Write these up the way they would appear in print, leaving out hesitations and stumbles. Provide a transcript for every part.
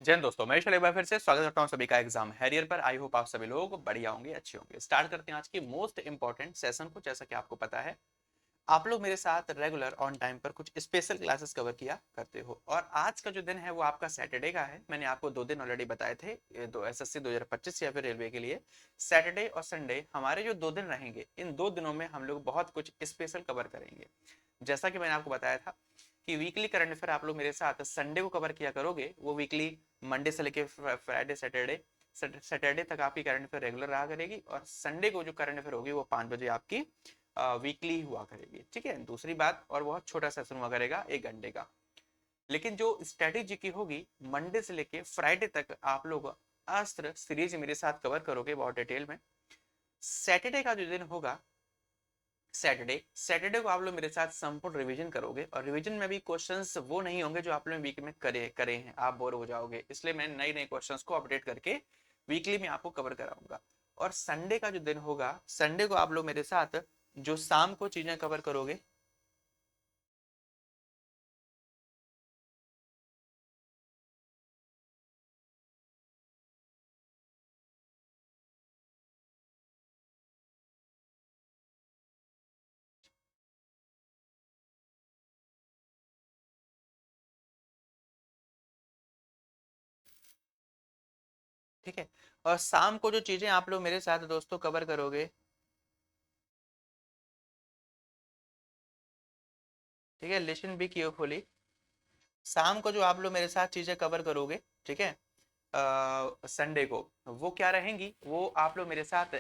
जय हिंद दोस्तों, मैं एक बार फिर से स्वागत करता हूं सभी का एग्जाम हैरियर पर। आई होप आप सभी लोग बढ़िया होंगे, अच्छे होंगे। स्टार्ट करते हैं आज की मोस्ट इंपॉर्टेंट सेशन को। जैसा कि आपको पता है, आप लोग मेरे साथ रेगुलर ऑन टाइम पर कुछ स्पेशल क्लासेस कवर किया करते हो, और आज का जो दिन है वो आपका सैटरडे का है। मैंने आपको 2 दिन ऑलरेडी बताए थे, दो एसएससी 2025 या फिर रेलवे के लिए। सैटरडे और संडे हमारे जो 2 दिन रहेंगे, इन 2 दिनों में हम लोग बहुत कुछ स्पेशल कवर करेंगे। जैसा कि मैंने आपको बताया था कि वीकली करंट अफेयर आप लोग मेरे साथ संडे को कवर किया करोगे। वो वीकली मंडे से लेके फ्राइडे सैटरडे सैटरडे तक आपकी करंट अफेयर रेगुलर रहा करेगी, और संडे को जो करंट अफेयर होगी वो 5 बजे आपकी वीकली हुआ करेगी। ठीक है, दूसरी बात, और बहुत छोटा सेशन हुआ करेगा 1 घंटे का। लेकिन जो स्ट्रेटेजी की होगी, मंडे से लेके फ्राइडे तक आप लोग अस्त्र सीरीज मेरे साथ कवर करोगे बहुत डिटेल में। सैटरडे का जो दिन होगा, सैटरडे सैटरडे को आप लोग मेरे साथ संपूर्ण रिवीजन करोगे, और रिवीजन में भी क्वेश्चंस वो नहीं होंगे जो आप लोग वीक में करे हैं, आप बोर हो जाओगे। इसलिए मैं नए नए क्वेश्चंस को अपडेट करके वीकली में आपको कवर कराऊंगा। और संडे का जो दिन होगा, संडे को आप लोग मेरे साथ जो शाम को चीजें कवर करोगे। ठीक है, और शाम को जो चीजें आप लोग मेरे साथ दोस्तों कवर करोगे, ठीक है, लिसन बी केयरफुली। शाम को जो आप लोग मेरे साथ चीजें कवर करोगे, ठीक है, संडे को, वो क्या रहेंगी? वो आप लोग मेरे साथ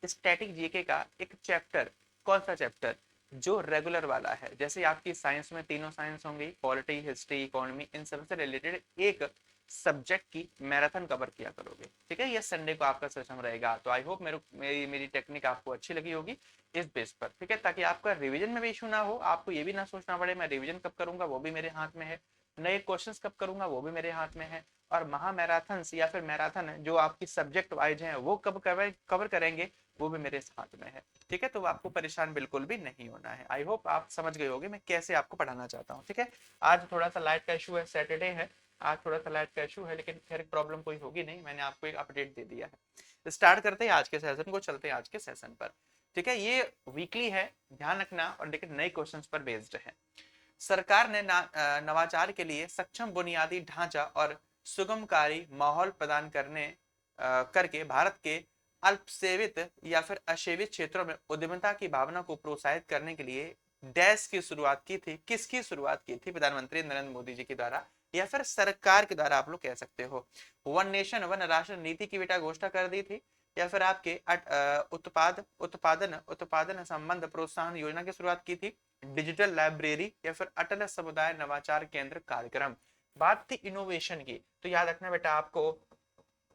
स्टैटिक जीके का एक चैप्टर। कौन सा चैप्टर? जो रेगुलर वाला है। जैसे आपकी साइंस में तीनों साइंस होंगी, पॉलिटी, हिस्ट्री, इकोनॉमी, इन सबसे रिलेटेड एक सब्जेक्ट की मैराथन कवर किया करोगे। ठीक है, ये संडे को आपका सेशन रहेगा। तो आई होप मेरी मेरी टेक्निक आपको अच्छी लगी होगी इस बेस पर। ठीक है, ताकि आपका रिवीजन में भी इशू ना हो, आपको ये भी ना सोचना पड़े मैं रिवीजन कब करूंगा, वो भी मेरे हाथ में है। नए क्वेश्चंस कब करूंगा, वो भी मेरे हाथ में है। और महा मैराथन या फिर मैराथन जो आपकी सब्जेक्ट वाइज है, वो कब कवर करेंगे, वो भी मेरे हाथ में है। ठीक है, तो आपको परेशान बिल्कुल भी नहीं होना है। आई होप आप समझ गए होंगे मैं कैसे आपको पढ़ाना चाहता हूँ। ठीक है, आज थोड़ा सा लाइट का इशू है, सैटरडे है, आज थोड़ा सा लाइट का इशू है, लेकिन खैर प्रॉब्लम कोई होगी नहीं, मैंने आपको एक अपडेट दे दिया है। स्टार्ट करते हैं आज के सेशन को, चलते हैं आज के सेशन पर। ठीक है, ये वीकली है, ध्यान रखना, और लेकिन नए क्वेश्चन पर बेस्ड है। सरकार ने नवाचार के लिए सक्षम बुनियादी ढांचा और सुगमकारी माहौल प्रदान करके भारत के अल्पसेवित या फिर असेवित क्षेत्रों में उद्यमिता की भावना को प्रोत्साहित करने के लिए डैश की शुरुआत की थी। किसकी शुरुआत की थी? प्रधानमंत्री नरेंद्र मोदी जी के द्वारा, या फिर सरकार के द्वारा, आप लोग कह सकते हो। वन नेशन वन राष्ट्र नीति की बेटा घोषणा कर दी थी, या फिर आपके उत्पादन संबंध प्रोत्साहन योजना की शुरुआत की थी, डिजिटल लाइब्रेरी, या फिर अटल समुदाय नवाचार केंद्र कार्यक्रम। बात थी इनोवेशन की, तो याद रखना बेटा, आपको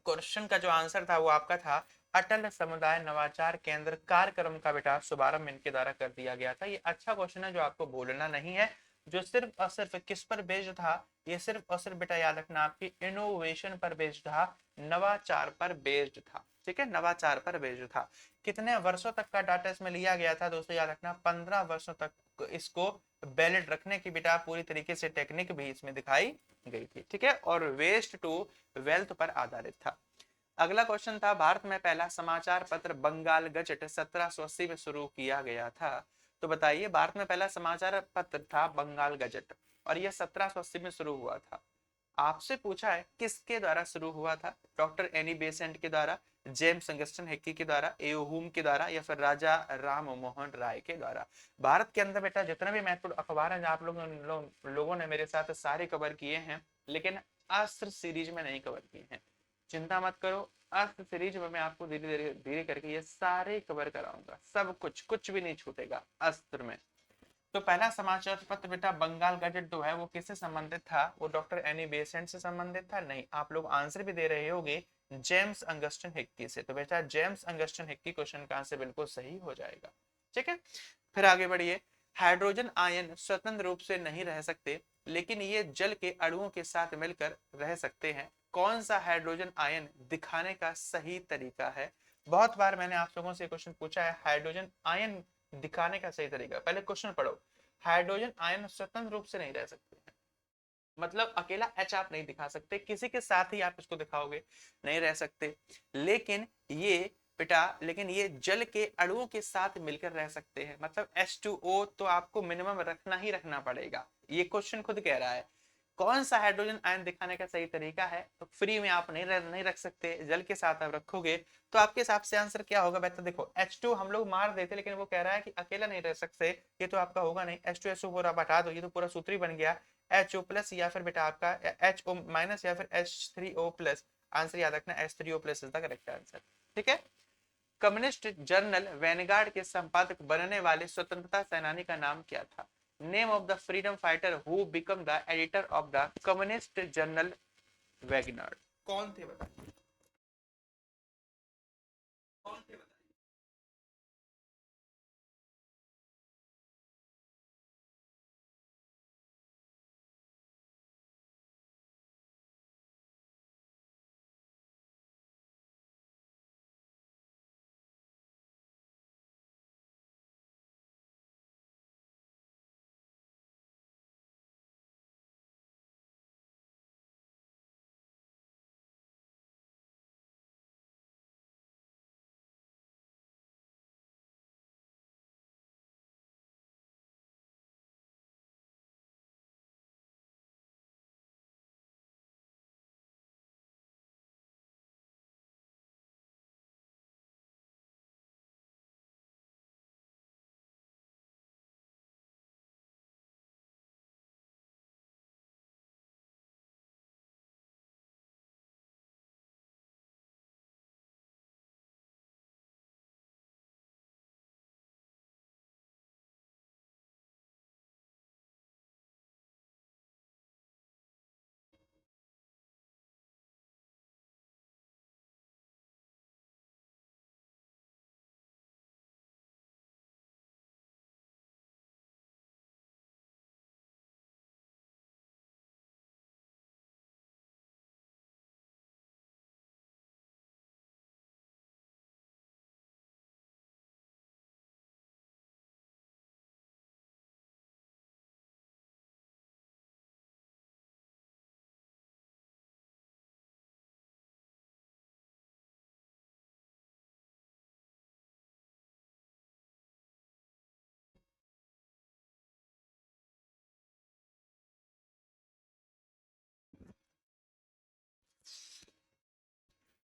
क्वेश्चन का जो आंसर था वो आपका था अटल समुदाय नवाचार केंद्र कार्यक्रम का बेटा शुभारंभ इनके द्वारा कर दिया गया था। ये अच्छा क्वेश्चन है जो आपको बोलना नहीं है, जो सिर्फ और सिर्फ किस पर बेस्ड था? ये सिर्फ और सिर्फ बेटा याद रखना आपकी इनोवेशन पर बेस्ड था, नवाचार पर बेस्ड था। ठीक है, नवाचार पर बेस्ड था। कितने वर्षों तक का डाटा इसमें लिया गया था दोस्तों? याद रखना 15 वर्षों तक इसको वैलिड रखने की बेटा पूरी तरीके से टेक्निक भी इसमें दिखाई गई थी। ठीक है, और वेस्ट टू वेल्थ पर आधारित था। अगला क्वेश्चन था, भारत में पहला समाचार पत्र बंगाल गजट 1780 में शुरू किया गया था। तो बताइए, भारत में पहला समाचार पत्र था बंगाल गजट, और यह 1780 में शुरू हुआ था। आपसे पूछा है किसके द्वारा शुरू हुआ था? डॉक्टर एनी बेसेंट के द्वारा, जेम्स अंगस्टन हिक्की के द्वारा, एओहूम के द्वारा, या फिर राजा राम मोहन राय के द्वारा। भारत के अंदर बेटा जितने भी महत्वपूर्ण अखबार हैं, आप लोगों ने मेरे साथ सारे कवर किए हैं, लेकिन अस्त्र सीरीज में नहीं कवर किए हैं। चिंता मत करो, अस्त्र सीरीज में मैं आपको धीरे धीरे धीरे करके ये सारे कवर कराऊंगा, सब कुछ, कुछ भी नहीं छूटेगा अस्त्र में। तो पहला समाचार पत्र बेटा बंगाल गजट जो है वो किससे संबंधित था? वो डॉक्टर एनी बेसेंट से संबंधित था? नहीं। आप लोग आंसर भी दे रहे होगे जेम्स अंगस्टन हिक्की से, तो बेटा जेम्स अंगस्टन हिक्की क्वेश्चन का आंसर बिल्कुल सही हो जाएगा। ठीक है, फिर आगे बढ़िए। हाइड्रोजन आयन स्वतंत्र रूप से नहीं रह सकते, लेकिन ये जल के अणुओं के साथ मिलकर रह सकते हैं। कौन सा हाइड्रोजन आयन दिखाने का सही तरीका है? बहुत बार मैंने आप लोगों से क्वेश्चन पूछा है, हाइड्रोजन आयन दिखाने का सही तरीका। पहले क्वेश्चन पढ़ो, हाइड्रोजन आयन स्वतंत्र रूप से नहीं रह सकते हैं, मतलब अकेला H आप नहीं दिखा सकते, किसी के साथ ही आप इसको दिखाओगे, नहीं रह सकते। लेकिन ये बेटा, लेकिन ये जल के अणुओं के साथ मिलकर रह सकते हैं, मतलब H2O तो आपको मिनिमम रखना ही रखना पड़ेगा। ये क्वेश्चन खुद कह रहा है। कौन सा हाइड्रोजन आयन दिखाने का सही तरीका है, तो फ्री में आप नहीं रख सकते, जल के साथ आप रखोगे तो आपके हिसाब से आंसर क्या होगा बेटा? देखो H2 हम लोग मार देते, लेकिन वो कह रहा है कि अकेला नहीं रह सकते, ये तो आपका होगा नहीं। H2SO4 आप हटा दो, ये तो पूरा सूत्र ही बन गया। HO प्लस या फिर बेटा आपका HO माइनस या फिर H3O प्लस। आंसर याद रखना, H3O plus is the correct answer. ठीक है। कम्युनिस्ट जर्नल वैनगार्ड के संपादक बनने वाले स्वतंत्रता सेनानी का नाम क्या था? Name of the freedom fighter who became the editor of the communist journal Vanguard. कौन थे बताइए, कौन थे बताइए?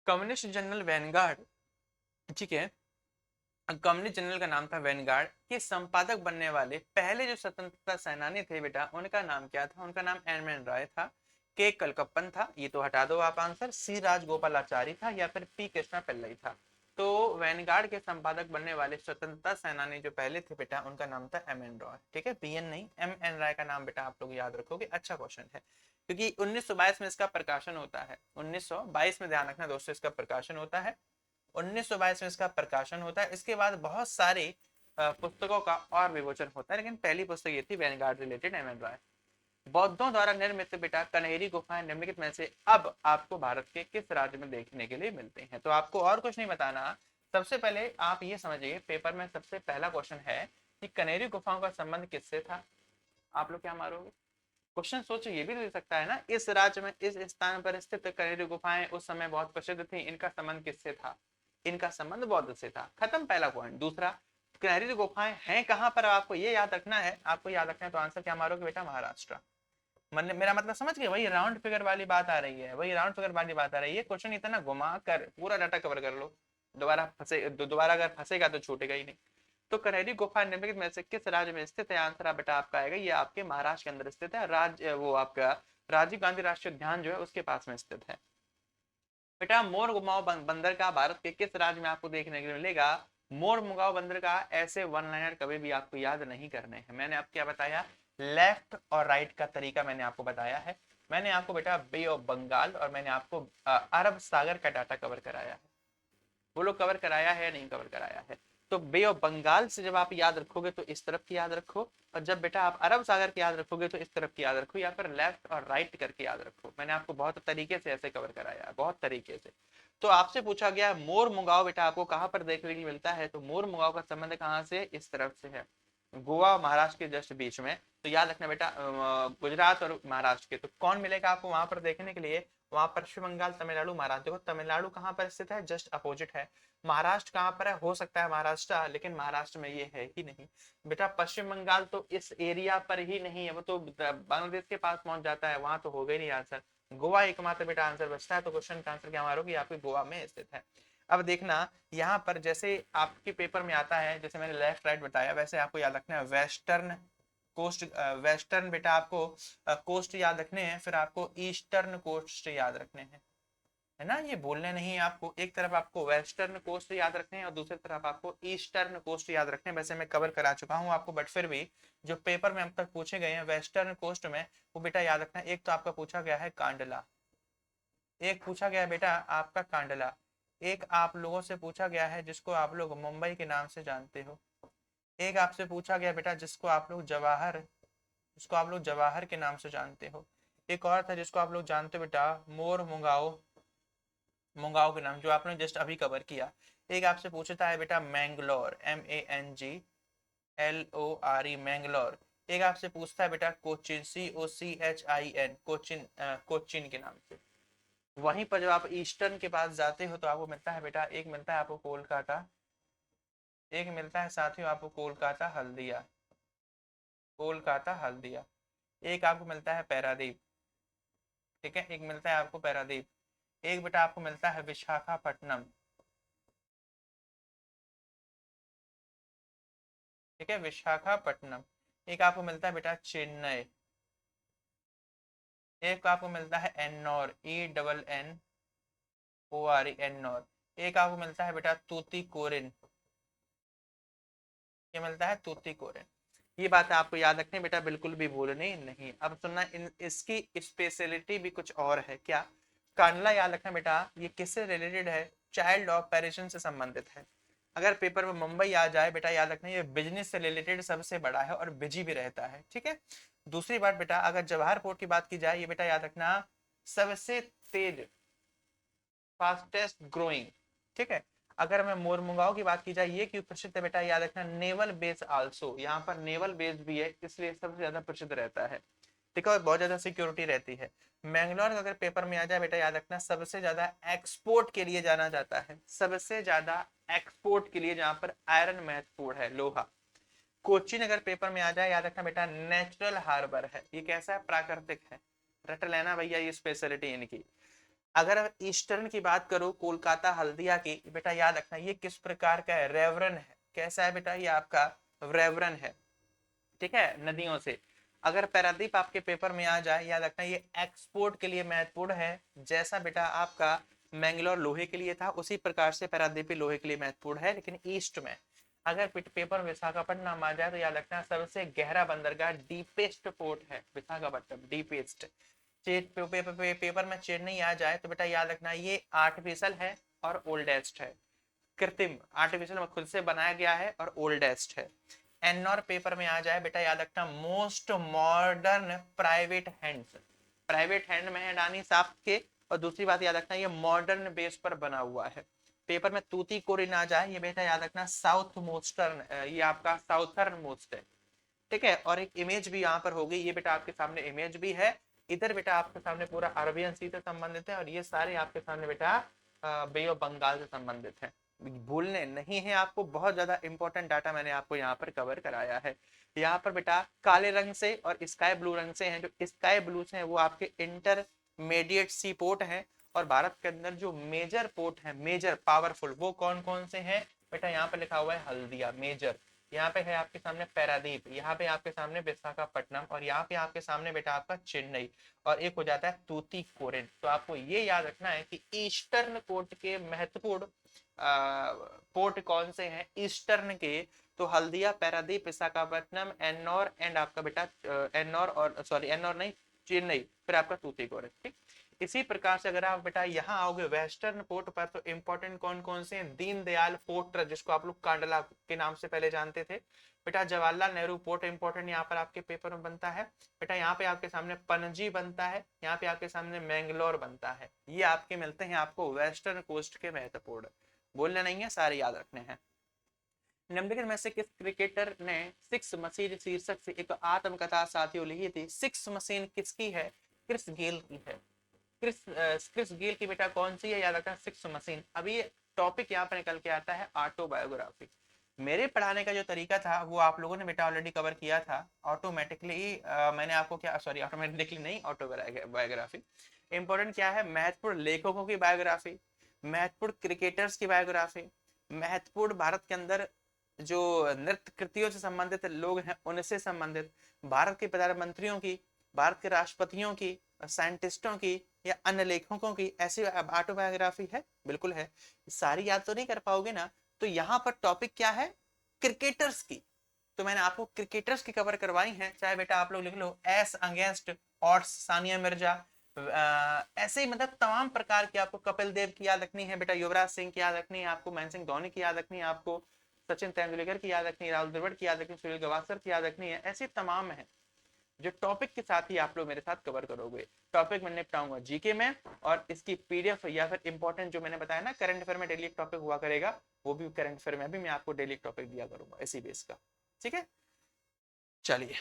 कम्युनिस्ट जनरल वैनगार्ड, ठीक है, कम्युनिस्ट जनरल का नाम था वैनगार्ड के संपादक बनने वाले पहले जो स्वतंत्रता सेनानी थे बेटा, उनका नाम क्या था? उनका नाम एम एन रॉय था। के कलकप्पन था, ये तो हटा दो आप आंसर। सी राजगोपालाचारी था या फिर पी कृष्णा पिल्लई था? तो वैनगार्ड के संपादक बनने वाले स्वतंत्रता सेनानी जो पहले थे बेटा, उनका नाम था एम एन रॉय। ठीक है, बी एन नहीं, एम एन रॉय का नाम बेटा आप लोग याद रखोगे। अच्छा क्वेश्चन है, क्योंकि 1922 में इसका प्रकाशन होता है। 1922 में, ध्यान रखना दोस्तों, इसका प्रकाशन होता है। 1922 में इसका प्रकाशन होता है। इसके बाद बहुत सारे पुस्तकों का और विमोचन होता है, लेकिन पहली पुस्तक ये थी vanguard related, M N Roy. बौद्धों द्वारा निर्मित बेटा कन्हेरी गुफाएं निम्नलिखित में से अब आपको भारत के किस राज्य में देखने के लिए मिलते हैं? तो आपको और कुछ नहीं बताना, सबसे पहले आप ये समझिए, पेपर में सबसे पहला क्वेश्चन है कि कन्हेरी गुफाओं का संबंध किससे था? आप लोग क्या मारोगे? क्वेश्चन सोचो, ये भी तो दे सकता है ना, इस राज्य में इस स्थान पर स्थित कनेरी गुफाएं उस समय बहुत प्रसिद्ध थी, इनका संबंध किससे था? इनका संबंध बौद्ध से था। खत्म पहला पॉइंट। दूसरा, कनेरी गुफाएं हैं कहां पर? आपको ये याद रखना है, आपको याद रखना है, तो आंसर क्या मारोगे बेटा? महाराष्ट्र। मेरा मतलब समझ गए? वही राउंड फिगर वाली बात आ रही है, वही राउंड फिगर वाली बात आ रही है। क्वेश्चन इतना घुमा कर पूरा डाटा कवर कर लो, दोबारा अगर फंसेगा तो छूटेगा ही नहीं। तो कनेरी गुफा निम्नलिखित में से किस राज्य में स्थित है? आंसर बेटा आपका आएगा, ये आपके महाराष्ट्र के अंदर स्थित है। राज्य वो आपका राजीव गांधी राष्ट्रीय उद्यान जो है उसके पास में स्थित है। बेटा मोर मुगाव बंदर का भारत के किस राज्य में आपको देखने को मिलेगा? मोर मुगाव बंदर का ऐसे वन लाइनर कभी भी आपको याद नहीं करने हैं। मैंने आपको क्या बताया? लेफ्ट और राइट का तरीका मैंने आपको बताया है। मैंने आपको बेटा बे ऑफ बंगाल और मैंने आपको अरब सागर का डाटा कवर कराया है। वो लोग कवर कराया है या नहीं कवर कराया है? तो बे ऑफ बंगाल से जब आप याद रखोगे तो इस तरफ की याद रखो, और जब बेटा आप अरब सागर की याद रखोगे तो इस तरफ की याद रखो, या फिर लेफ्ट और राइट करके याद रखो। मैंने आपको बहुत तरीके से ऐसे कवर कराया है, बहुत तरीके से। तो आपसे पूछा गया मोर मुगाव बेटा आपको कहां पर देखने को मिलता है, तो मोर मुगाव का संबंध कहां से? इस तरफ से है। गोवा महाराष्ट्र के जस्ट बीच में। तो याद रखना बेटा गुजरात और महाराष्ट्र के, तो कौन मिलेगा आपको वहां पर देखने के लिए, वहां पश्चिम बंगाल, तमिलनाडु, महाराष्ट्र। देखो तमिलनाडु कहाँ पर स्थित है, जस्ट अपोजिट है। महाराष्ट्र कहाँ पर है, हो सकता है महाराष्ट्र, लेकिन महाराष्ट्र में ये है ही नहीं बेटा। पश्चिम बंगाल तो इस एरिया पर ही नहीं है, वो तो बांग्लादेश के पास पहुंच जाता है, वहां तो हो गई नहीं आंसर। गोवा एकमात्र बेटा आंसर बचता है, तो क्वेश्चन का आंसर क्या मारोगे, आपके गोवा में स्थित है। अब देखना यहाँ पर जैसे आपके पेपर में आता है, जैसे मैंने लेफ्ट राइट बताया, वैसे आपको याद रखना है वेस्टर्न कोस्ट, वेस्टर्न बेटा आपको कोस्ट याद रखने हैं, फिर आपको ईस्टर्न कोस्ट याद रखने हैं, है ना। ये बोलने नहीं है आपको, एक तरफ आपको वेस्टर्न कोस्ट याद रखने हैं और दूसरी तरफ आपको ईस्टर्न कोस्ट याद रखने हैं। वैसे मैं कवर करा चुका हूँ आपको, बट फिर भी जो पेपर में अब तक पूछे गए हैं वेस्टर्न कोस्ट में, वो बेटा याद रखना है। एक तो आपका पूछा गया है कांडला, एक पूछा गया है बेटा आपका कांडला, एक आप लोगों से पूछा गया है जिसको आप लोग मुंबई के नाम से जानते हो, एक आपसे पूछा गया बेटा जिसको आप लोग जवाहर, जिसको आप लोग जवाहर के नाम से जानते हो, एक और था जिसको आप लोग जानते हो बेटा मोर मुंगाओ, मुंगाओ के नाम, जो आपने जस्ट अभी कवर किया। एक आपसे पूछता है बेटा मैंगलोर, MANGLORE, मैंगलोर। एक आपसे पूछता है बेटा कोचिन, COCHIN, कोचिन, कोचिन के नाम से। वहीं पर जब आप ईस्टर्न के पास जाते हो तो आपको मिलता है बेटा, एक मिलता है आपको कोलकाता, एक मिलता है साथियों आपको कोलकाता हल्दिया, कोलकाता हल्दिया। एक आपको मिलता है पैरादीप, ठीक है, एक मिलता है आपको पैरादीप। एक बेटा आपको मिलता है विशाखापट्टनम, ठीक है, विशाखापट्टनम। एक आपको मिलता है बेटा चेन्नई, एक आपको मिलता है एन्नौर, ENNORE, एन्नौर। एक आपको मिलता है बेटा तूतीकोरिन, ये मिलता है तूतीकोरिन। ये बात आपको याद रखनी बेटा, बिल्कुल भी भूलनी नहीं। अब सुनना, इसकी स्पेशलिटी भी कुछ और है क्या। कांडला याद रखना बेटा, ये किससे रिलेटेड है, चाइल्ड ऑफ पेरिशन से संबंधित है। अगर पेपर में मुंबई आ जाए बेटा याद रखना, ये बिजनेस से रिलेटेड सबसे बड़ा है और बिजी भी रहता है, ठीक है। दूसरी बात बेटा, अगर जवाहर पोर्ट की बात की जाए, ये बेटा याद रखना सबसे तेज, फास्टेस्ट ग्रोइंग, ठीक है। अगर मैं मोरमुगाओ की बात की जाए, ये क्यों प्रसिद्ध है बेटा याद रखना, नेवल बेस आल्सो, यहाँ पर नेवल बेस भी है, इसलिए सबसे ज्यादा प्रसिद्ध रहता है, ठीक है, और बहुत ज्यादा सिक्योरिटी रहती है। मैंगलोर अगर पेपर में आ जाए बेटा याद रखना, सबसे ज्यादा एक्सपोर्ट के लिए जाना जाता है, सबसे ज्यादा एक्सपोर्ट के लिए, जहां पर आयरन महत्वपूर्ण है, लोहा। कोचीन अगर पेपर में आ जाए याद रखना बेटा, नेचुरल हार्बर है, ये कैसा है, प्राकृतिक है, रट लेना भैया ये स्पेशलिटी इनकी। अगर ईस्टर्न की बात करूं, कोलकाता हल्दिया की, बेटा याद रखना ये किस प्रकार का है, रेवरन है, कैसा है बेटा, ये आपका रेवरन है, ठीक है, नदियों से। अगर पैरादीप आपके पेपर में आ जाए याद रखना, ये एक्सपोर्ट के लिए महत्वपूर्ण है, जैसा बेटा आपका मैंगलोर लोहे के लिए था, उसी प्रकार से पैरादीप लोहे के लिए महत्वपूर्ण है, लेकिन ईस्ट में। अगर पेपर में विशाखापट्टनम आ जाए तो याद रखना सबसे गहरा बंदरगाह, डीपेस्ट पोर्ट है विशाखापट्टनम, डीपेस्ट। पेपर में चेन्नई आ जाए तो बेटा याद रखना ये आर्टिफिशियल है और ओल्डेस्ट है, कृत्रिम, आर्टिफिशियल खुद से बनाया गया है और ओल्डेस्ट है। एनॉर पेपर में आ जाए बेटा याद रखना most modern private hands, private hand में है डानी साहब के, और दूसरी बात याद रखना ये मॉडर्न बेस पर बना हुआ है। पेपर में तूती कोरिन आ जाए, ये बेटा याद रखना साउथ मोस्टर्न, ये आपका साउथर्न मोस्ट है, ठीक है। और एक इमेज भी यहाँ पर होगी, ये बेटा आपके सामने इमेज भी है, इधर बेटा आपके सामने पूरा अरबियन सी से संबंधित है, और ये सारे आपके सामने बेटा बे ऑफ बंगाल से संबंधित है। भूलने नहीं है आपको, बहुत ज्यादा इंपॉर्टेंट डाटा मैंने आपको यहाँ पर कवर कराया है। यहाँ पर बेटा काले रंग से और स्काई ब्लू रंग से हैं, जो स्काई ब्लू से हैं वो आपके इंटरमीडिएट सी पोर्ट हैं, और भारत के अंदर जो मेजर पोर्ट है, मेजर पावरफुल, वो कौन कौन से हैं बेटा, यहाँ पर लिखा हुआ है हल्दिया मेजर, यहाँ पे है आपके सामने पैरादीप, यहाँ पे आपके सामने विशाखापट्टनम, और यहाँ पे आपके सामने बेटा आपका चेन्नई, और एक हो जाता है तूतीकोरिन। तो आपको ये याद रखना है कि ईस्टर्न कोर्ट के महत्वपूर्ण पोर्ट कौन से हैं ईस्टर्न के, तो हल्दिया, पैरादीप, विशाखापट्टनम, एन्नौर एंड आपका बेटा एन्नौर, और सॉरी एन्नौर नहीं, चेन्नई, फिर आपका तूतीकोरिन, ठीक। इसी प्रकार से अगर आप बेटा यहाँ आओगे वेस्टर्न पोर्ट पर, तो इंपॉर्टेंट कौन कौन से हैं, दीनदयाल पोर्ट ट्रस्ट, जिसको आप लोग कांडला के नाम से पहले जानते थे, बेटा जवाहरलाल नेहरू पोर्ट इंपॉर्टेंट यहाँ पर आपके पेपर में बनता है, बेटा यहाँ पे आपके सामने पणजी बनता है, यहाँ पे आपके सामने मैंगलोर बनता है, ये आपके मिलते हैं आपको वेस्टर्न कोस्ट के महत्वपूर्ण, बोलने नहीं है, सारे याद रखने हैं। निम्नलिखित में से किस क्रिकेटर ने सिक्स मशीन शीर्षक से एक आत्मकथा साथियों लिखी थी? सिक्स मशीन किसकी है? क्रिस गेल की है। क्रिस गेल की बेटा कौन सी है? याद रखना, सिक्स मशीन। अभी ये टॉपिक यहाँ पर निकल के आता है ऑटोबायोग्राफी। मेरे पढ़ाने का जो तरीका था वो आप लोगों ने बेटा ऑलरेडी कवर किया था ऑटोमेटिकली। मैंने आपको क्या, सॉरी ऑटोमेटिकली नहीं, ऑटोबायोग्राफी। इंपॉर्टेंट क्या है? महत्वपूर्ण लेखकों की बायोग्राफी, महत्वपूर्ण क्रिकेटर्स की बायोग्राफी, महत्वपूर्ण भारत के अंदर जो नृत्य कृतियों से संबंधित लोग हैं उनसे संबंधित, भारत के प्रधानमंत्रियों की, भारत के राष्ट्रपतियों की, साइंटिस्टों की या अन्य लेखकों की ऐसी ऑटोबायोग्राफी है। बिल्कुल है। सारी याद तो नहीं कर पाओगे ना, तो यहाँ पर टॉपिक क्या है? क्रिकेटर्स की। तो मैंने आपको क्रिकेटर्स की कवर करवाई है। चाहे बेटा आप लोग लिख लो ace against odds Sania Mirza, ऐसे ही मतलब तमाम प्रकार की। आपको कपिल देव की याद रखनी है बेटा, युवराज सिंह की याद रखनी है आपको, महेंद्र सिंह धोनी की याद रखनी है आपको, सचिन तेंदुलकर की याद रखनी है, राहुल द्रविड़ की याद रखनी है, सुनील गावस्कर की याद रखनी है। ऐसे तमाम है जो टॉपिक के साथ ही आप लोग मेरे साथ कवर करोगे। टॉपिक मैं निपटाऊंगा जीके में, और इसकी पीडीएफ या फिर इंपॉर्टेंट जो मैंने बताया ना करंट अफेयर में डेली एक टॉपिक हुआ करेगा, वो भी करंट अफेयर में भी मैं आपको डेली टॉपिक दिया करूंगा इसी बेस का। ठीक है, चलिए।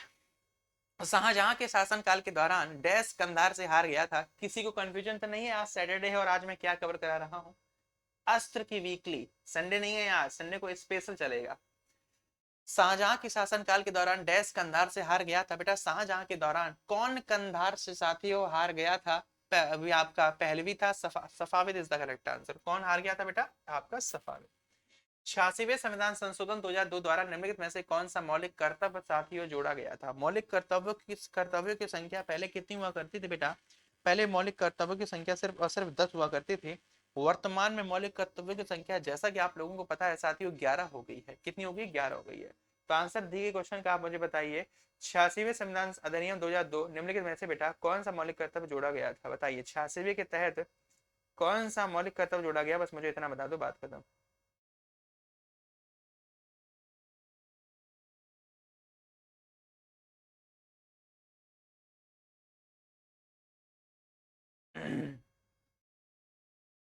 शाहजहां के शासनकाल के दौरान डैश कंधार से हार गया था। किसी को कंफ्यूजन तो नहीं है आज सैटरडे है और आज मैं क्या कवर करा रहा हूँ? अस्त्र की वीकली, संडे नहीं है आज, संडे को स्पेशल चलेगा। शाहजहां के शासनकाल के दौरान डैश कंधार से हार गया था। बेटा शाहजहां के दौरान कौन कंधार से साथियों हार गया था? अभी आपका पहलवी था, Safavid is the correct answer. कौन हार गया था बेटा? आपका सफाविद। 86वें संविधान संशोधन 2002 द्वारा निम्नलिखित में से कौन सा मौलिक कर्तव्य साथियों जोड़ा गया था? मौलिक कर्तव्यों की संख्या पहले कितनी हुआ करती थी बेटा? पहले मौलिक कर्तव्यों की संख्या सिर्फ और सिर्फ 10 हुआ करती थी। वर्तमान में मौलिक कर्तव्यों की संख्या जैसा कि आप लोगों को पता है साथियों 11 हो गई है। कितनी हो गई? 11 हो गई है। तो आंसर दी गई क्वेश्चन का आप मुझे बताइए। 86वें संविधान अधिनियम 2002 निम्नलिखित में से बेटा कौन सा मौलिक कर्तव्य जोड़ा गया था? बताइए 86वें के तहत कौन सा मौलिक कर्तव्य जोड़ा गया? बस मुझे इतना बता दो, बात खत्म।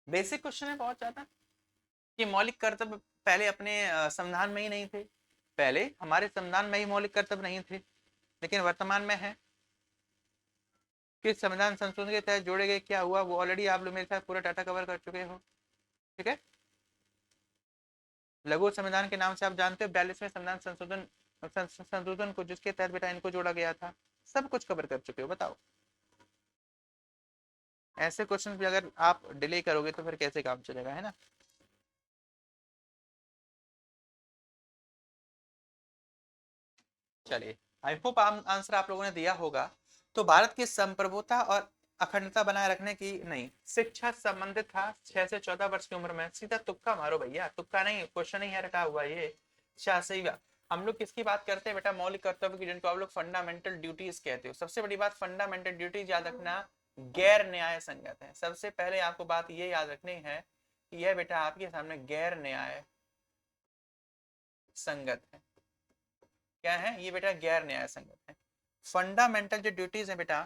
बेसिक क्वेश्चन है बहुत ज्यादा कि मौलिक कर्तव्य पहले अपने संविधान में ही नहीं थे। पहले हमारे संविधान में ही मौलिक कर्तव्य नहीं थे, लेकिन वर्तमान में है। किस संविधान संशोधन के तहत जोड़े गए, क्या हुआ, वो ऑलरेडी आप लोग मेरे साथ पूरा डाटा कवर कर चुके हो। ठीक है, लघु संविधान के नाम से आप जानते हो 42वें संविधान संशोधन को, जिसके तहत बेटा इनको जोड़ा गया था। सब कुछ कवर कर चुके हो। बताओ, ऐसे क्वेश्चन भी अगर आप डिले करोगे तो फिर कैसे काम चलेगा, है ना। चलिए, आई होप आंसर आप लोगों ने दिया होगा। तो भारत की संप्रभुता और अखंडता बनाए रखने की, नहीं, शिक्षा संबंधित था 6 से 14 वर्ष की उम्र में। सीधा तुक्का मारो भैया, तुक्का नहीं, क्वेश्चन ही है रखा हुआ ये। सही बात। हम लोग किसकी बात करते हैं बेटा? मौलिक कर्तव्य की, जिनको आप लोग फंडामेंटल ड्यूटीज कहते हो। सबसे बड़ी बात, फंडामेंटल ड्यूटीज याद रखना गैर न्याय संगत है। सबसे पहले आपको बात ये याद रखनी है कि यह बेटा आपके सामने गैर न्याय संगत है। क्या है ये बेटा? गैर न्याय संगत है। फंडामेंटल जो ड्यूटीज है बेटा,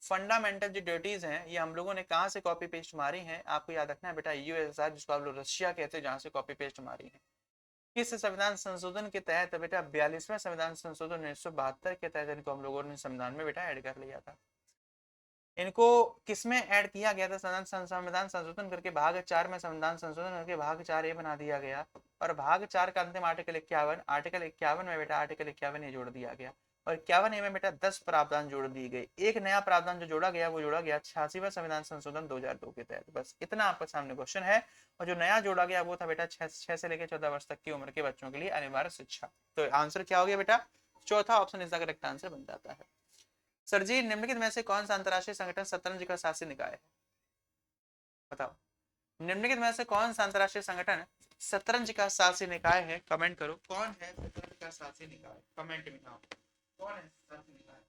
फंडामेंटल जो ड्यूटीज हैं ये हम लोगों ने कहाँ से कॉपी पेस्ट मारी हैं? आपको याद रखना है बेटा यूएसएसआर, जिसको आप लोग रशिया कहते हैं, जहाँ से कॉपी पेस्ट मारी है। किस संविधान संशोधन के तहत बेटा? 42वें संविधान संशोधन 1972 के तहत इनको हम लोगों ने संविधान में बेटा ऐड कर लिया था। इनको किसमें ऐड किया गया था? संविधान संशोधन करके भाग 4 में संविधान संशोधन करके भाग 4 ए बना दिया गया, और भाग 4 का अंतिम आर्टिकल 51, आर्टिकल 51 में बेटा आर्टिकल 51 ये जोड़ दिया गया, और 51 ए में बेटा 10 प्रावधान जोड़ दिए गए। एक नया प्रावधान जो जोड़ा गया वो जोड़ा गया 86वां संविधान संशोधन 2002 के तहत। बस इतना आपके सामने क्वेश्चन है। और जो नया जोड़ा गया वो था बेटा 6 से लेकर 14 वर्ष तक की उम्र के बच्चों के लिए अनिवार्य शिक्षा। तो आंसर क्या हो गया बेटा? चौथा ऑप्शन इसका करेक्ट आंसर बन जाता है। सर जी, निम्नलिखित में से कौन सा अंतरराष्ट्रीय संगठन शतरंज का शासी निकाय है? बताओ, निम्नलिखित में से कौन सा अंतरराष्ट्रीय संगठन शतरंज का शासी निकाय है? कमेंट करो, कौन है शतरंज का शासी निकाय? कमेंट में नाम, कौन है शासी निकाय?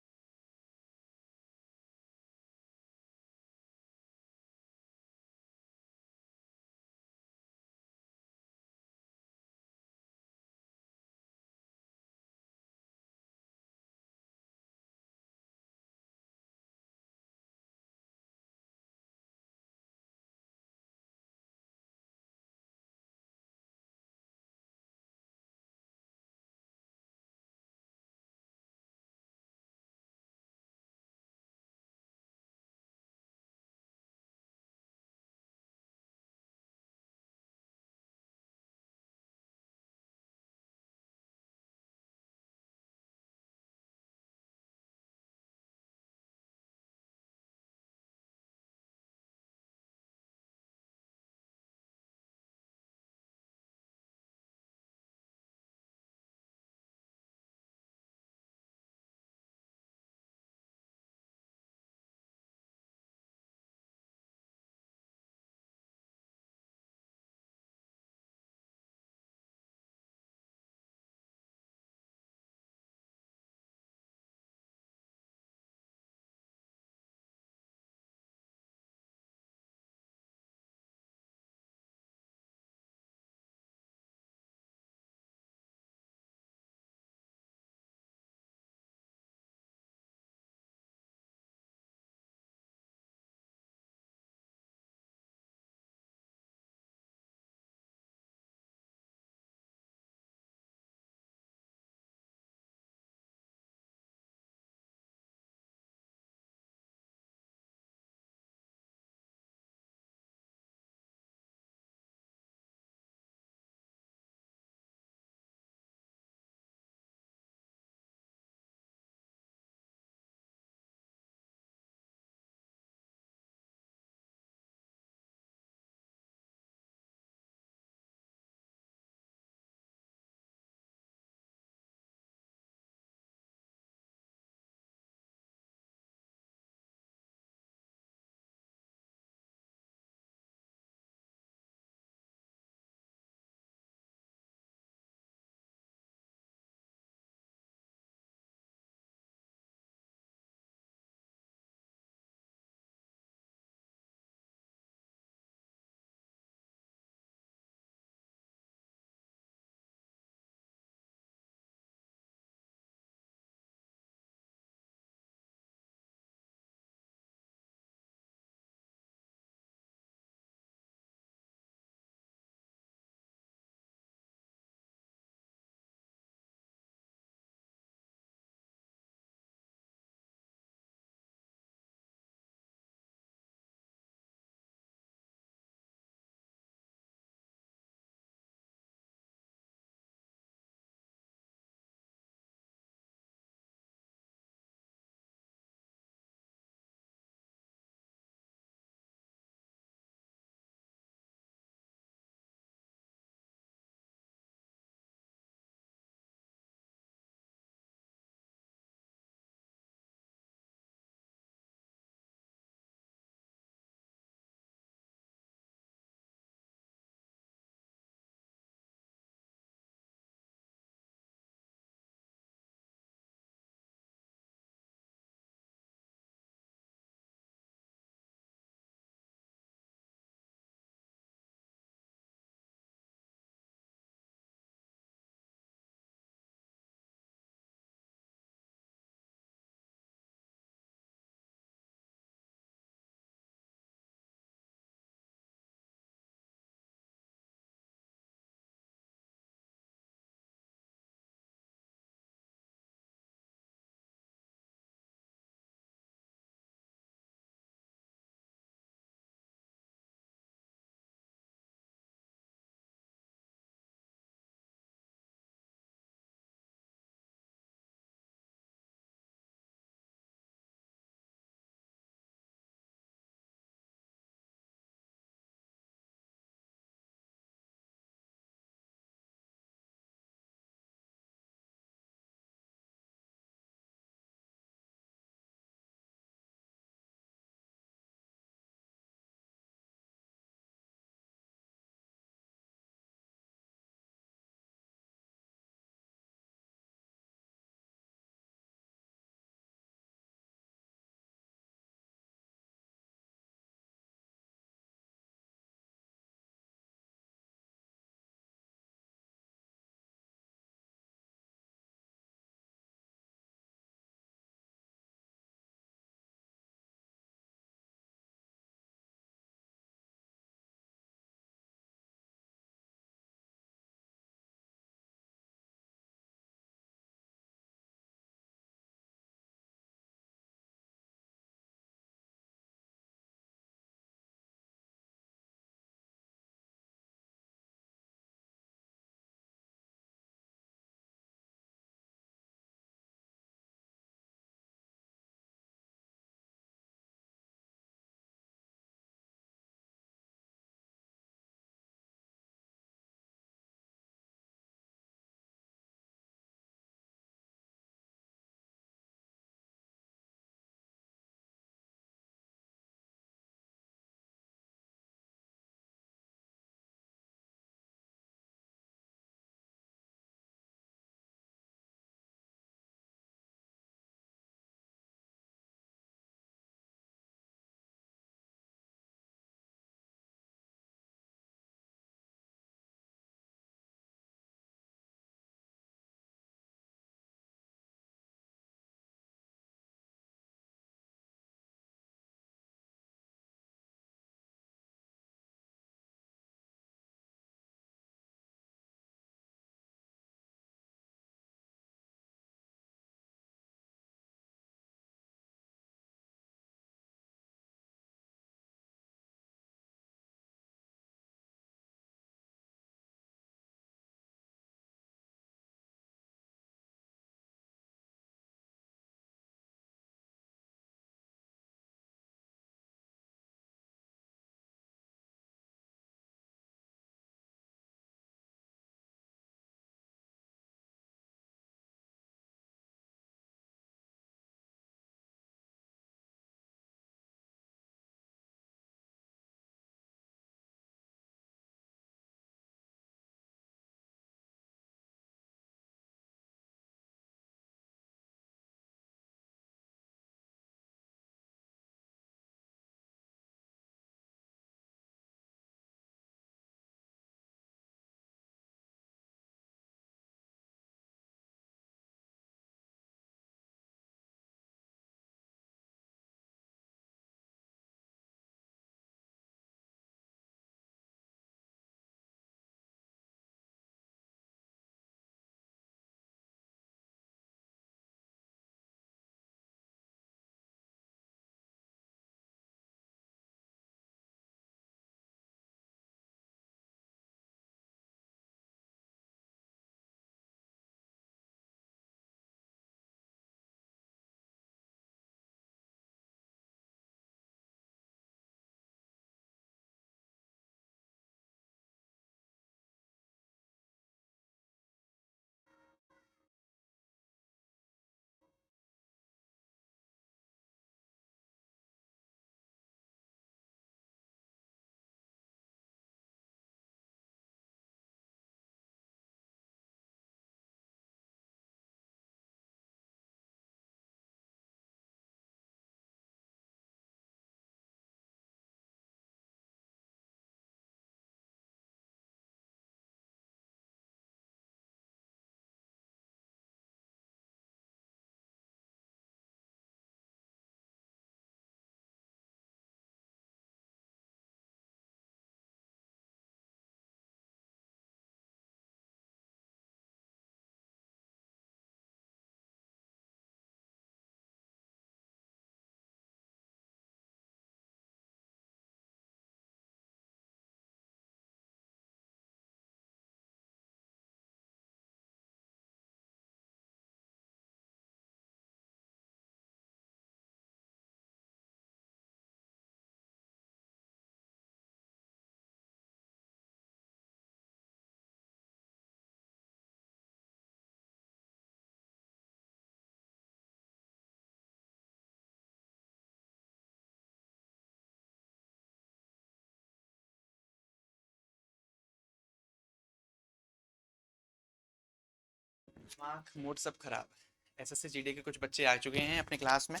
दिमाग मूड सब खराब है। एसएससी जीडी के कुछ बच्चे आ चुके हैं अपने क्लास में,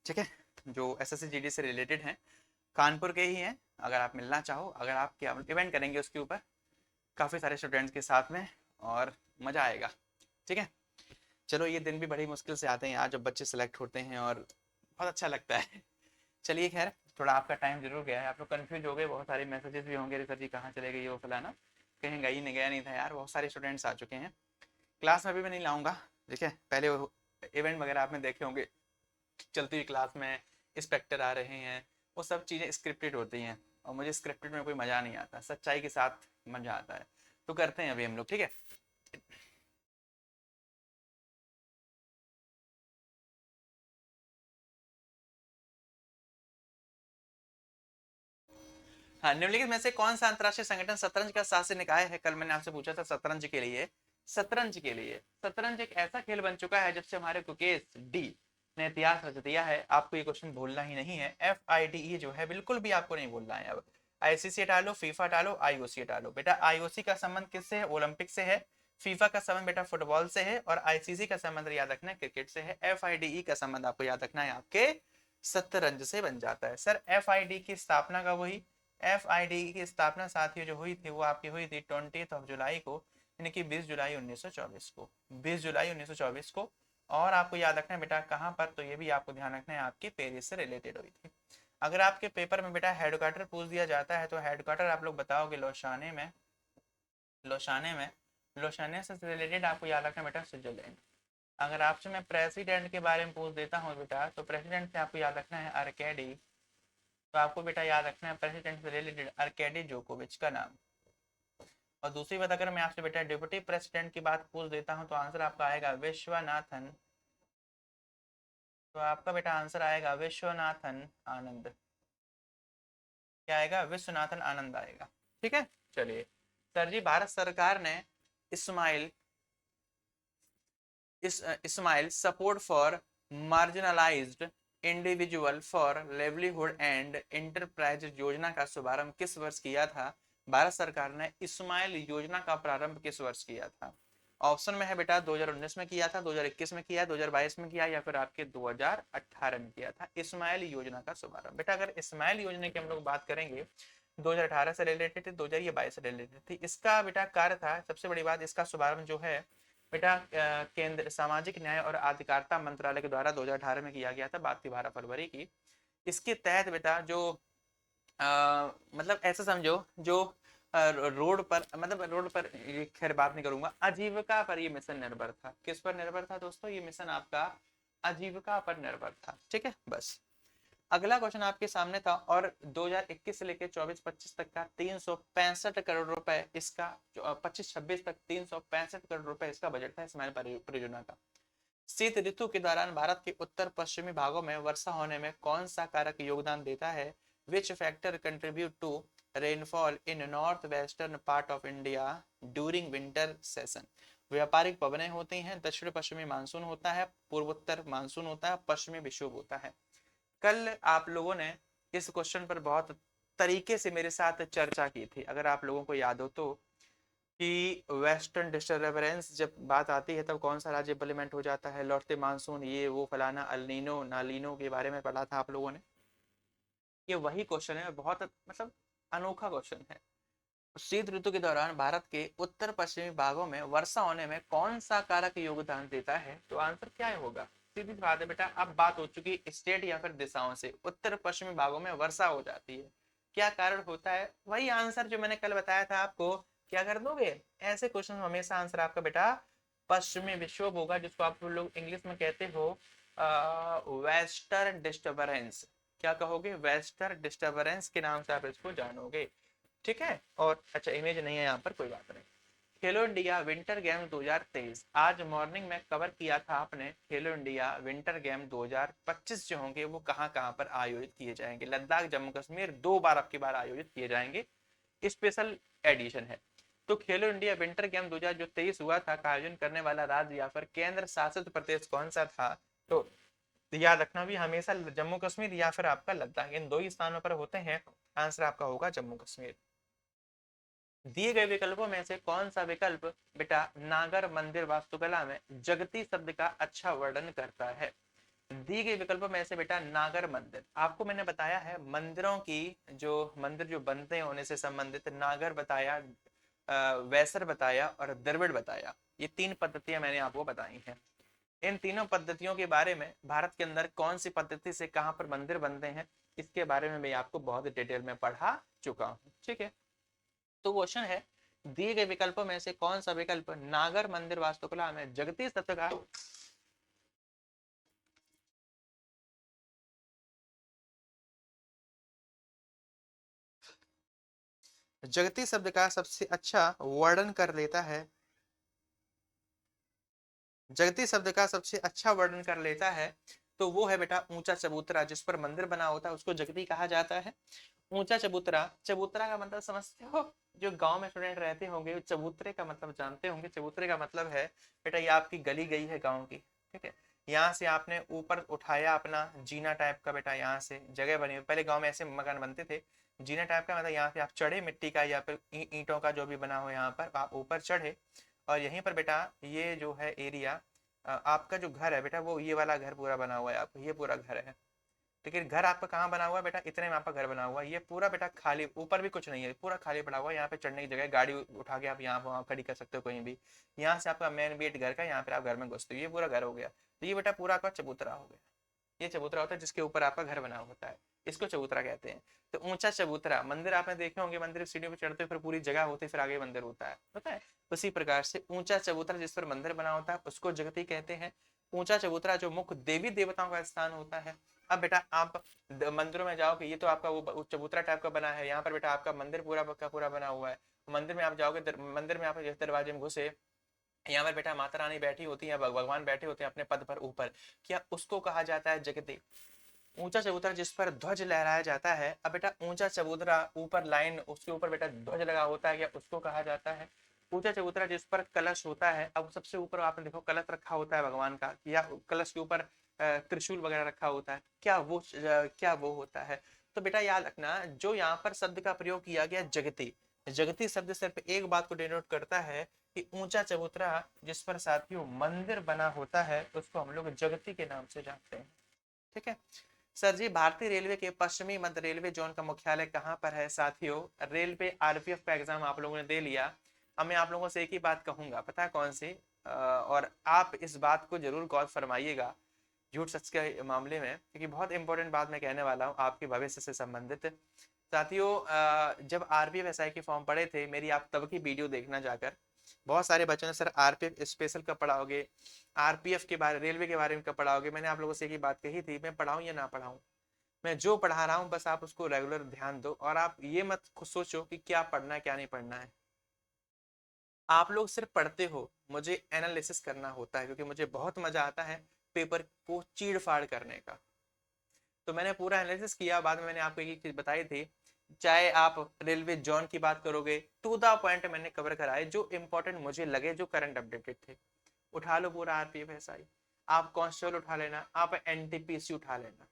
ठीक है, जो एसएससी जीडी से रिलेटेड हैं, कानपुर के ही हैं। अगर आप मिलना चाहो, अगर आप क्या इवेंट करेंगे उसके ऊपर काफ़ी सारे स्टूडेंट्स के साथ में, और मज़ा आएगा, ठीक है। चलो, ये दिन भी बड़ी मुश्किल से आते हैं यार जब बच्चे सेलेक्ट होते हैं, और बहुत अच्छा लगता है। चलिए खैर, थोड़ा आपका टाइम जरूर गया है, आप लोग कंफ्यूज हो गए, बहुत सारे मैसेजेस भी होंगे, सर जी कहाँ चले गए, ये वो फलाना, कहीं गया नहीं था यार, बहुत सारे स्टूडेंट्स आ चुके हैं। क्लास में भी मैं नहीं लाऊंगा, ठीक है। पहले इवेंट वगैरह आपने देखे होंगे, चलती हुई क्लास में इंस्पेक्टर आ रहे हैं, वो सब चीज़ें स्क्रिप्टेड होती हैं, और मुझे स्क्रिप्टेड में कोई मज़ा नहीं आता, सच्चाई के साथ मज़ा आता है। तो करते हैं अभी हम लोग, ठीक है। हाँ, निम्नलिखित में से कौन सा अंतरराष्ट्रीय संगठन शतरंज का शासी निकाय है? कल मैंने आपसे पूछा था शतरंज के लिए। शतरंज एक ऐसा खेल बन चुका है जब से हमारे कुकेश डी ने इतिहास रच दिया है। आपको ये क्वेश्चन भूलना ही नहीं है, FIDE जो है बिल्कुल भी आपको नहीं भूलना है। अब ICC हटा लो, फीफा हटा लो, IOC हटा लो। बेटा IOC का संबंध किससे है? ओलंपिक से है। फीफा का संबंध बेटा फुटबॉल से है, और ICC का संबंध याद रखना है क्रिकेट से है। FIDE का संबंध आपको याद रखना है आपके शतरंज से बन जाता है। सर FID की स्थापना का वही, FID की स्थापना साथियों जो हुई थी वो आपकी हुई थी 20 जुलाई को, यानी कि 20 जुलाई 1924 को, 20 जुलाई 1924 को। और आपको याद रखना है बेटा कहाँ पर, तो ये भी आपको ध्यान रखना है आपकी पेरिस से रिलेटेड हुई थी। अगर आपके पेपर में बेटा हेडक्वार्टर पूछ दिया जाता है तो हेडक्वार्टर आप लोग बताओगे लोशाने में, लोशाने में, लोशाने से रिलेटेड आपको याद रखना बेटा स्विट्जरलैंड। अगर आपसे मैं प्रेसिडेंट के बारे में पूछ देता हूँ बेटा, तो प्रेसिडेंट से आपको याद रखना है आर्केडी। तो आपको बेटा याद रखना है प्रेसिडेंट से रिलेटेड आर्केडी जोकोविच का नाम। और दूसरी बात, अगर मैं आपसे बेटा डिप्टी प्रेसिडेंट की बात पूछ देता हूँ तो आंसर आपका आएगा विश्वनाथन। तो आपका बेटा आंसर आएगा विश्वनाथन आनंद। क्या आएगा? विश्वनाथन आनंद आएगा, ठीक है। चलिए सर जी, भारत सरकार ने SMILE SMILE support for marginalised individual for livelihood and enterprise योजना का शुभारंभ किस वर्ष किया था? भारत सरकार ने इस्माइल योजना का प्रारंभ किस वर्ष किया था? ऑप्शन में है बेटा 2019 में किया था, 2021 में किया, 2022 में किया, या फिर आपके 2018 में किया था इस्माइल योजना का शुभारंभ। बेटा अगर इस्माइल योजना की हम लोग बात करेंगे 2018 से रिलेटेड थी, 2022 से रिलेटेड थी। इसका बेटा कार्य था, सबसे बड़ी बात, इसका शुभारंभ जो है बेटा केंद्र सामाजिक न्याय और अधिकारिता मंत्रालय के द्वारा 2018 में किया गया था, बात थी 12 फरवरी की। इसके तहत बेटा जो मतलब ऐसा समझो, जो रोड पर, मतलब रोड पर, ये खैर बात नहीं करूंगा, आजीविका पर ये मिशन निर्भर था। किस पर निर्भर था दोस्तों? ये मिशन आपका आजीविका पर निर्भर था, ठीक है। बस अगला क्वेश्चन आपके सामने था, और 2021 से लेकर 24-25 तक का 365 करोड़ रुपए इसका, 25-26 तक 365 करोड़ रुपए इसका बजट था इस्माइल परियोजना का। शीत ऋतु के दौरान भारत के उत्तर पश्चिमी भागों में वर्षा होने में कौन सा कारक योगदान देता है? Which factor contribute to rainfall in north western part of India during winter session? व्यापारिक पवनें होती हैं, दक्षिण पश्चिमी मानसून होता है, पूर्वोत्तर मानसून होता है, पश्चिमी विक्षोभ होता है। कल आप लोगों ने इस क्वेश्चन पर बहुत तरीके से मेरे साथ चर्चा की थी, अगर आप लोगों को याद हो तो, कि वेस्टर्न डिस्टर्बेंस जब बात आती है तब कौन सा राज्य इम्प्लीमेंट हो जाता है, लौटते मानसून, ये वो फलाना, अल्नीनो नालिनो के बारे में पढ़ा था आप लोगों ने। ये वही क्वेश्चन है, बहुत मतलब अनोखा क्वेश्चन है। शीत ऋतु के दौरान भारत के उत्तर पश्चिमी भागों में वर्षा होने में कौन सा कारक योगदान देता है? तो आंसर क्या होगा? सीधी बात है बेटा, अब बात हो चुकी स्टेट या फिर दिशाओं से, उत्तर पश्चिमी भागों में वर्षा हो जाती है, क्या कारण होता है? वही आंसर जो मैंने कल बताया था आपको। क्या कर दोगे? ऐसे क्वेश्चन हमेशा आंसर आपका बेटा पश्चिमी विक्षोभ होगा, जिसको आप लोग इंग्लिश में कहते हो वेस्टर्न डिस्टर्बेंस। क्या कहोगे? वेस्टर्न डिस्टर्बेंस के नाम से आप इसको जानोगे, ठीक है। और अच्छा, इमेज नहीं है यहाँ पर, कोई बात नहीं। खेलो इंडिया विंटर गेम 2023 आज मॉर्निंग में कवर किया था आपने। खेलो इंडिया विंटर गेम 2025 जो होंगे वो कहाँ कहाँ पर आयोजित किए जाएंगे? लद्दाख, जम्मू कश्मीर, 2 बार आपकी बार आयोजित किए जाएंगे, स्पेशल एडिशन है। तो खेलो इंडिया विंटर गेम 2023 हुआ था का आयोजन करने वाला राज्य या फिर केंद्र शासित प्रदेश कौन सा था? तो याद रखना भी हमेशा जम्मू कश्मीर या फिर आपका लद्दाख, इन दो ही स्थानों पर होते हैं। आंसर आपका होगा जम्मू कश्मीर। दिए गए विकल्पों में से कौन सा विकल्प बेटा नागर मंदिर वास्तुकला में जगती शब्द का अच्छा वर्णन करता है? दी गई विकल्पों में से बेटा नागर मंदिर, आपको मैंने बताया है मंदिरों की जो मंदिर जो बनते होने से संबंधित नागर बताया, वैसर बताया और द्रविड़ बताया। ये तीन पद्धतियां मैंने आपको बताई हैं। इन तीनों पद्धतियों के बारे में भारत के अंदर कौन सी पद्धति से कहां पर मंदिर बनते हैं इसके बारे में मैं आपको बहुत डिटेल में पढ़ा चुका हूं। ठीक है, तो क्वेश्चन है दिए गए विकल्पों में से कौन सा विकल्प नागर मंदिर वास्तुकला में जगती तत्व का जगती शब्द का सबसे अच्छा वर्णन कर लेता है, जगती शब्द का सबसे अच्छा वर्णन कर लेता है, तो वो है बेटा ऊंचा चबूतरा। जिस पर मंदिर बना होता है उसको जगती कहा जाता है। ऊंचा चबूतरा, चबूतरा का मतलब समझते हो? जो गांव में स्टूडेंट रहते होंगे चबूतरे का मतलब जानते होंगे। चबूतरे का मतलब है बेटा ये आपकी गली गई है गांव की, ठीक है, यहाँ से आपने ऊपर उठाया अपना जीना टाइप का, बेटा यहाँ से जगह बनी। पहले गांव में ऐसे मकान बनते थे। जीना टाइप का मतलब यहाँ से आप चढ़े मिट्टी का या फिर ईंटों का जो भी बना हो, यहाँ पर आप ऊपर चढ़े और यहीं पर बेटा ये जो है एरिया आपका जो घर है बेटा वो ये वाला घर पूरा बना हुआ है, आपका ये पूरा घर है। लेकिन घर आपका कहाँ बना हुआ है बेटा? इतने में आपका घर बना हुआ है। ये पूरा बेटा खाली, ऊपर भी कुछ नहीं है, पूरा खाली पड़ा हुआ है। यहाँ पे चढ़ने की जगह, गाड़ी उठा के आप यहाँ वहाँ खड़ी कर सकते हो कहीं भी। यहाँ से आपका मेन गेट घर का, यहाँ पे आप घर में घुसते हो, ये पूरा घर हो गया। तो ये बेटा पूरा आपका चबूतरा हो गया। ये चबूतरा होता है जिसके ऊपर आपका घर बना होता है, इसको चबूतरा कहते हैं। तो ऊंचा चबूतरा, मंदिर आपने देखे होंगे, मंदिर सीढ़ियों पर चढ़ते फिर पूरी जगह होती है, फिर आगे मंदिर होता है, पता है? उसी प्रकार से ऊंचा चबूतरा जिस पर मंदिर बना होता है उसको जगती कहते हैं। ऊंचा चबूतरा जो मुख्य देवी देवताओं का स्थान होता है। अब बेटा आप मंदिरों में जाओगे, ये तो आपका वो चबूतरा टाइप का बना है, यहाँ पर बेटा आपका मंदिर पूरा का पूरा बना हुआ है। मंदिर में आप जाओगे, मंदिर में आप दरवाजे में घुसे, यहाँ पर बेटा माता रानी बैठी होती है, भगवान बैठे होते हैं अपने पद पर ऊपर, क्या उसको कहा जाता है जगती। ऊंचा चबूतरा जिस पर ध्वज लहराया जाता है, अब बेटा ऊंचा चबूतरा ऊपर लाइन उसके ऊपर बेटा ध्वज लगा होता है, क्या उसको कहा जाता है ऊंचा चबूतरा। जिस पर कलश होता है, अब सबसे ऊपर आपने देखो कलश रखा होता है भगवान का, या कलश के ऊपर त्रिशूल वगैरह रखा होता है, क्या वो होता है? तो बेटा याद रखना जो यहाँ पर शब्द का प्रयोग किया गया जगती, जगती शब्द सिर्फ एक बात को डिनोट करता है कि ऊंचा चबूतरा जिस पर साथियों मंदिर बना होता है उसको हम लोग जगती के नाम से जानते हैं। ठीक है सर जी, भारतीय रेलवे के पश्चिमी मध्य रेलवे जोन का मुख्यालय कहाँ पर है? साथियों रेलवे आरपीएफ का एग्जाम आप लोगों ने दे लिया। अब मैं आप लोगों से एक ही बात कहूंगा, पता है कौन सी? और आप इस बात को जरूर गौर फरमाइएगा झूठ सच के मामले में, क्योंकि बहुत इंपॉर्टेंट बात मैं कहने वाला हूँ आपके भविष्य से संबंधित। साथियों जब आरपीएफ एसआई के फॉर्म पड़े थे मेरी, आप तब की वीडियो देखना जाकर। बहुत सारे बच्चों ने सर आरपीएफ स्पेशल कब पढ़ाओगे, आरपीएफ के बारे रेलवे के बारे में कब पढ़ाओगे? मैंने आप लोगों से एक ही बात कही थी, मैं पढ़ाऊं या ना पढ़ाऊं, मैं जो पढ़ा रहा हूं बस आप उसको रेगुलर ध्यान दो, और आप ये मत सोचो कि क्या पढ़ना है क्या नहीं पढ़ना है। आप लोग सिर्फ पढ़ते हो, मुझे एनालिसिस करना होता है, क्योंकि मुझे बहुत मजा आता है पेपर को चीड़ फाड़ करने का। तो मैंने पूरा एनालिसिस किया, बाद में मैंने आपको एक चीज बताई थी, चाहे आप रेलवे जोन की बात करोगे, टू द पॉइंट मैंने कवर कराए जो इंपॉर्टेंट मुझे लगे, जो करंट अपडेटेड थे। उठा लो पूरा आरपीएफ एसआई, आप कांस्टेबल उठा लेना, आप एनटीपीसी उठा लेना।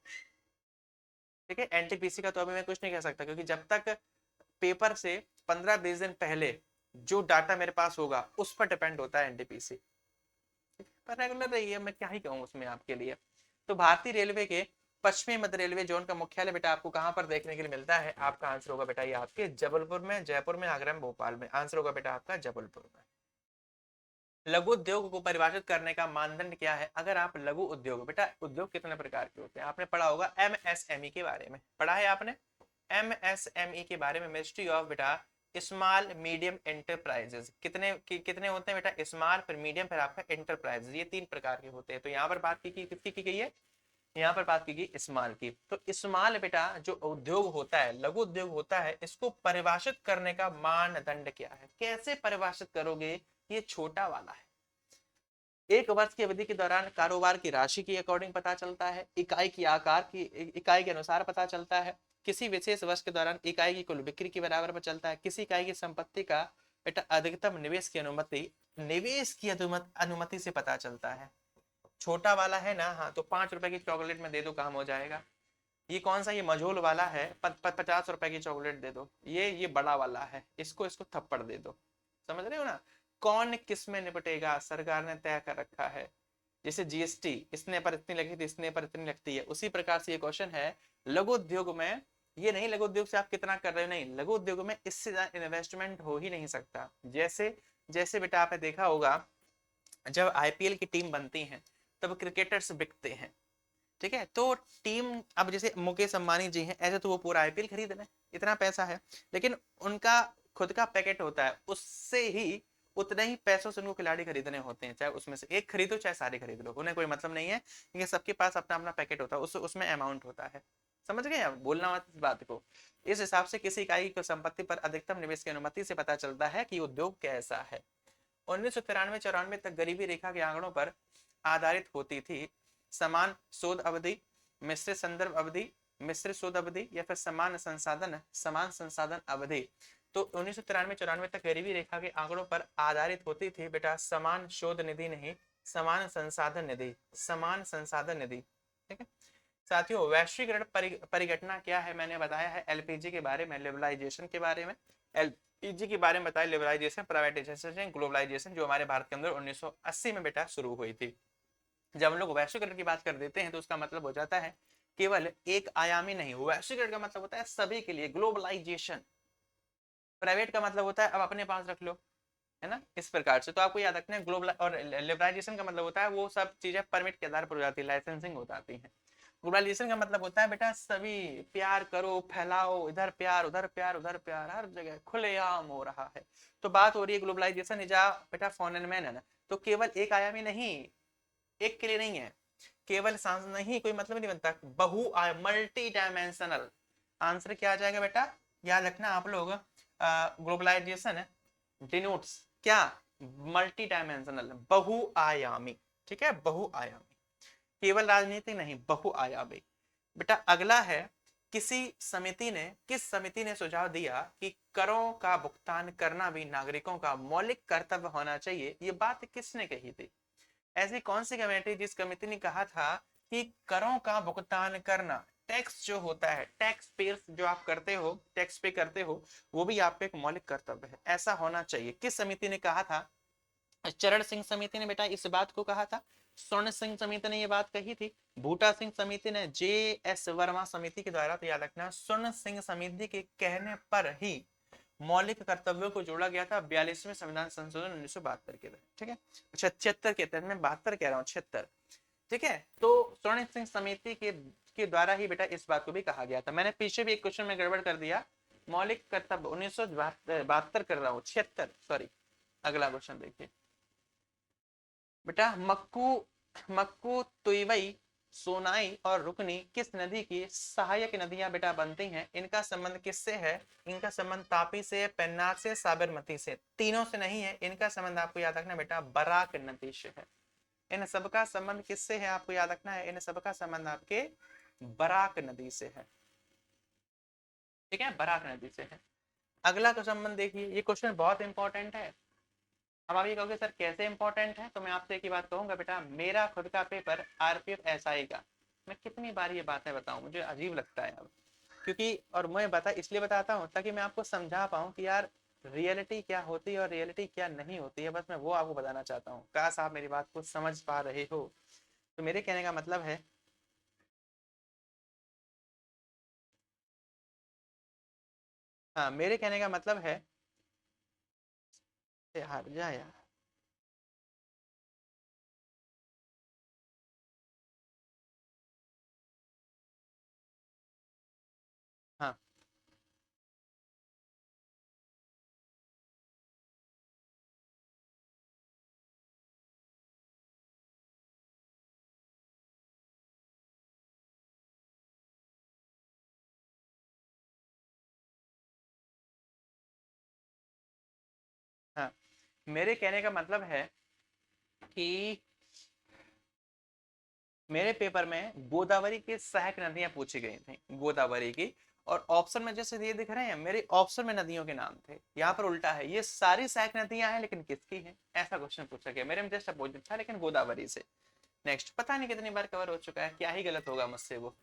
ठीक है, एनटीपीसी का तो अभी मैं कुछ नहीं कह सकता, क्योंकि जब तक पेपर से 15-20 दिन पहले जो डाटा मेरे पास होगा उस पर डिपेंड होता है एनटीपीसी। पर रेगुलर रही है, मैं क्या ही कहूँ उसमें आपके लिए। तो भारतीय रेलवे के पश्चिमी मध्य रेलवे जोन का मुख्यालय बेटा आपको कहां पर देखने के लिए मिलता है? आपका आंसर होगा बेटा ये आपके जबलपुर में, जयपुर में, आगरा में, भोपाल में। आंसर होगा बेटा आपका जबलपुर में। लघु उद्योग को परिभाषित करने का मानदंड क्या है? अगर आप लघु उद्योग, बेटा उद्योग कितने प्रकार के होते हैं आपने पढ़ा होगा, एमएसएमई के बारे में पढ़ा है आपने। एमएसएमई के बारे में मिनिस्ट्री ऑफ बेटा स्मॉल मीडियम एंटरप्राइजेस, कितने होते हैं बेटा? स्मॉल, फिर मीडियम, फिर आपका एंटरप्राइजेस, ये 3 प्रकार के होते हैं। तो यहाँ पर बात किसकी की गई है? यहाँ पर बात की गई स्मॉल की। तो स्मॉल बेटा जो उद्योग होता है, लघु उद्योग होता है, इसको परिभाषित करने का मानदंड क्या है? कैसे परिभाषित करोगे? ये छोटा वाला है, एक वर्ष की अवधि के दौरान कारोबार की राशि के अकॉर्डिंग पता चलता है, इकाई की आकार की इकाई के अनुसार पता चलता है, किसी विशेष वर्ष के दौरान इकाई की कुल बिक्री के बराबर पता चलता है, किसी इकाई की संपत्ति का बेटा अधिकतम निवेश की अनुमति से पता चलता है। छोटा वाला है ना, हाँ, तो 5 रुपए की चॉकलेट में दे दो काम हो जाएगा। ये कौन सा, ये मझोल वाला है, 50 रुपए की चॉकलेट दे दो, ये बड़ा वाला है, इसको इसको थप्पड़ दे दो। समझ रहे हो ना, कौन किस में निपटेगा सरकार ने तय कर रखा है। जैसे जीएसटी इसने पर इतनी लगी थी, इसने पर इतनी लगती है, उसी प्रकार से ये क्वेश्चन है लघु उद्योग में। ये नहीं लघु उद्योग से आप कितना कर रहे हो, नहीं, लघु उद्योग में इससे ज्यादा इन्वेस्टमेंट हो ही नहीं सकता। जैसे जैसे बेटा आपने देखा होगा, जब आईपीएल की टीम बनती है तब क्रिकेटर्स बिकते हैं, ठीक है। तो टीम, अब जैसे मुकेश अंबानी जी हैं, ऐसे तो वो पूरा आईपीएल खरीद रहे हैं, इतना पैसा है, लेकिन उनका खुद का पैकेट होता है, उससे ही उतने ही पैसों से उनको खिलाड़ी खरीदने होते हैं, चाहे उसमें से एक खरीदो चाहे सारे खरीद लो, उन्हें कोई मतलब नहीं है, क्योंकि सबके पास अपना अपना पैकेट होता है, उसमें अमाउंट होता है। समझ गए आप, बोलना मत इस बात को। इस हिसाब से किसी इकाई की संपत्ति पर अधिकतम निवेश की अनुमति से पता चलता है कि उद्योग कैसा है। 1993-94 तक गरीबी रेखा के आंकड़ों पर आधारित होती थी। समान शोध अवधि, मिश्रित संदर्भ अवधि, मिश्रित शोध अवधि या फिर समान संसाधन अवधि। तो 1993-94 तक गरीबी रेखा के आंकड़ों पर आधारित होती थी बेटा, समान शोध निधि नहीं, समान संसाधन निधि, समान संसाधन निधि, ठीक है। साथियों, वैश्वीकरण परिघटना क्या है, मैंने बताया है एलपीजी के बारे में, लिबरलाइजेशन के बारे में, एलपीजी के बारे में बताया, लिबरलाइजेशन, प्राइवेटाइजेशन, ग्लोबलाइजेशन, जो हमारे भारत के अंदर 1980 में बेटा शुरू हुई थी। जब हम लोग वैश्वीकरण की बात कर देते हैं तो उसका मतलब हो जाता है केवल एक आयामी नहीं, वैश्वीकरण का मतलब होता है सभी के लिए, ग्लोबलाइजेशन। प्राइवेट का मतलब होता है अब अपने पास रख लो, है ना, इस प्रकार से। तो आपको याद रखना है ग्लोबल, और लिबरलाइजेशन का मतलब होता है वो सब चीजें परमिट के आधार पर हो जाती है, लाइसेंसिंग हो जाती है। ग्लोबलाइजेशन का मतलब होता है बेटा सभी प्यार करो, फैलाओ, इधर प्यार उधर प्यार उधर प्यार, हर जगह खुलेआम हो रहा है। तो बात हो रही है ग्लोबलाइजेशन इजा बेटा फोनन है ना, तो केवल एक आयामी नहीं, एक के लिए नहीं है, केवल सांस नहीं, कोई मतलब नहीं बनता, बहु मल्टी डायमेंशनल। आंसर क्या आ जाएगा बेटा, याद रखना आप लोग, ग्लोबलाइजेशन डिनोट्स क्या, मल्टी डायमेंशनल, बहुआयामी, ठीक है, बहुआयामी, केवल राजनीति नहीं, बहुआयामी। बेटा अगला है, किस समिति ने सुझाव दिया कि करों का भुगतान करना भी नागरिकों का मौलिक कर्तव्य होना चाहिए, ये बात किसने कही थी। ऐसी कौन सी कमेटी जिस कमेटी ने कहा था कि करों का भुगतान करना, टैक्स जो होता है, टैक्स पे जो आप करते हो, टैक्स पे करते हो, वो भी आपका एक मौलिक कर्तव्य है, ऐसा होना चाहिए। किस समिति ने कहा था, चरण सिंह समिति ने बेटा इस बात को कहा था, स्वर्ण सिंह समिति ने ये बात कही थी, बूटा सिंह समिति ने, जे एस वर्मा समिति के द्वारा, तो याद रखना स्वर्ण सिंह समिति के कहने पर ही मौलिक कर्तव्यों को जोड़ा गया था 42वें संविधान संशोधन 1972 के तहत, ठीक है, 76 के तहत, मैं 72 कह रहा हूँ, 76, ठीक है। तो स्वर्ण सिंह समिति के द्वारा ही बेटा इस बात को भी कहा गया था। मैंने पीछे भी एक क्वेश्चन में गड़बड़ कर दिया, मौलिक कर्तव्य 1972 कर रहा हूँ, 76, सॉरी। अगला क्वेश्चन देखिए बेटा, मक्कू मक्कू तुईवई, सोनाई और रुकनी किस नदी की सहायक नदियां बेटा बनती हैं, इनका संबंध किससे है, इनका संबंध तापी से, पेन्नार से, साबरमती से, तीनों से नहीं है, इनका संबंध आपको याद रखना बेटा बराक नदी से है। इन सबका संबंध किससे है आपको याद रखना है, इन सबका संबंध आपके बराक नदी से है, ठीक है, बराक नदी से है। अगला का संबंध देखिए, ये क्वेश्चन बहुत इंपॉर्टेंट है। अब आप ये कहोगे सर कैसे इंपॉर्टेंट है, तो मैं आपसे एक ही बात कहूंगा बेटा, मेरा खुद का पेपर आरपीएफ एसआई का, मैं कितनी बार ये बातें बताऊं, मुझे अजीब लगता है अब, क्योंकि, और मैं इसलिए बताता हूँ ताकि मैं आपको समझा पाऊँ कि यार रियलिटी क्या होती है और रियलिटी क्या नहीं होती है, बस मैं वो आपको बताना चाहता हूँ, काश आप मेरी बात को समझ पा रहे हो। तो मेरे कहने का मतलब है, हाँ, मेरे कहने का मतलब है, यार जा यार, हाँ, हाँ, मेरे कहने का मतलब है कि मेरे पेपर में गोदावरी की सहायक नदियां पूछी गई थी, गोदावरी की, और ऑप्शन में जैसे ये दिख रहे हैं, मेरे ऑप्शन में नदियों के नाम थे, यहाँ पर उल्टा है, ये सारी सहायक नदियां हैं लेकिन किसकी हैं, ऐसा क्वेश्चन पूछा गया, मेरे में जस्ट अपोजिट था लेकिन गोदावरी से। नेक्स्ट, पता नहीं कितनी बार कवर हो चुका है, क्या ही गलत होगा मुझसे वो।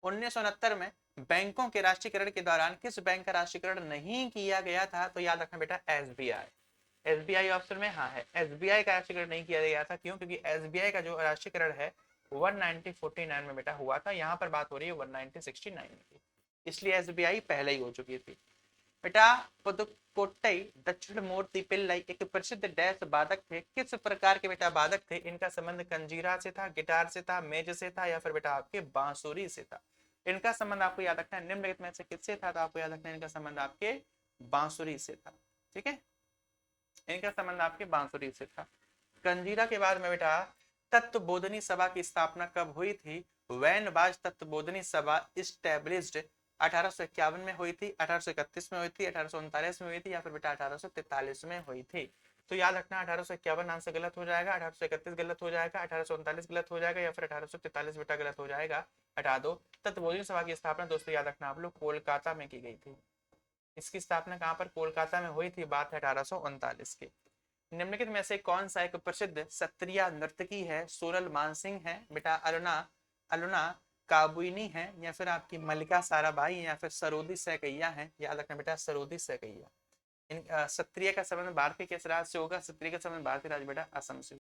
1969 में बैंकों के राष्ट्रीयकरण के दौरान किस बैंक का राष्ट्रीयकरण नहीं किया गया था? तो याद रखना बेटा एसबीआई। एसबीआई ऑप्शन में हाँ है, एसबीआई का राष्ट्रीयकरण नहीं किया गया था। क्यों? क्योंकि एसबीआई का जो राष्ट्रीयकरण है 1949 में बेटा हुआ था। यहाँ पर बात हो रही है 1969 की, इसलिए एसबीआई पहले ही हो चुकी थी बेटा। पुदुकोट्टई दक्षिण मूर्ति पिल्लई एक प्रसिद्ध डैश वादक थे। किस प्रकार के बेटा वादक थे? इनका संबंध कंजीरा से था, गिटार से था, मेज से था, या फिर बेटा आपके बांसुरी से था। इनका संबंध आपको याद रखना है, निम्नलिखित में से किससे था? तो आपको याद रखना है इनका संबंध आपके बांसुरी से था। ठीक है, इनका संबंध आपके बांसुरी से था। कंजीरा के बाद में बेटा तत्वबोधनी सभा की स्थापना कब हुई थी? वैनबाज तत्वबोधनी सभा इस्टेब्लिश्ड 1851 में हुई थी, 1831 में हुई थी, 1839 में हुई थी, या फिर बेटा 1843 में हुई थी। तो याद रखना 1851 आंसर गलत हो जाएगा, 1831 गलत हो जाएगा, 1839 गलत हो जाएगा, या फिर 1843 बेटा गलत हो जाएगा, हटा दो। तत्वबोधनी सभा की स्थापना दोस्तों याद रखना आप लोग कोलकाता में की गई थी। इसकी स्थापना कहाँ पर? कोलकाता में हुई थी। बात है 1839 की। निम्नलिखित में से कौन सा एक प्रसिद्ध सत्रिया नर्तकी है? सोनल मानसिंह है बेटा, अरुणा अरुणा काबुइनी है, या फिर आपकी मल्लिका साराभाई, या फिर सरोदी सैकैया है। याद रखना बेटा सरोदी सैकैया। इन सत्रिय का संबंध भारतीय किस राज्य से होगा? सत्रिय का संबंध भारतीय राज्य बेटा असम से।